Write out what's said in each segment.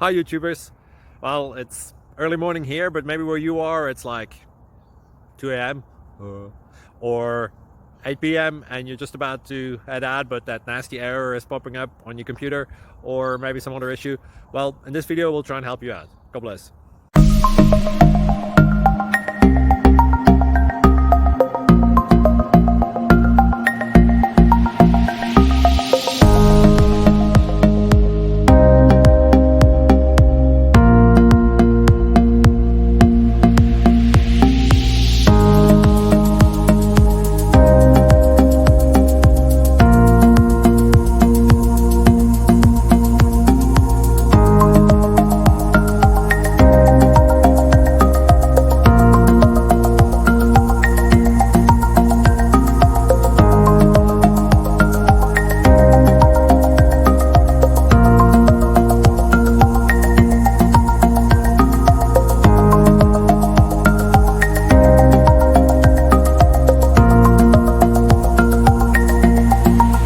Hi YouTubers. Well, it's early morning here, but maybe where you are it's like 2 a.m. or 8 p.m. and you're just about to head out, but that nasty error is popping up on your computer, or maybe some other issue. Well, in this video we'll try and help you out. God bless.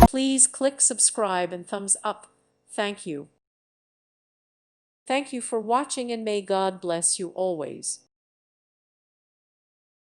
Please click subscribe and thumbs up. Thank you. Thank you for watching, and may God bless you always.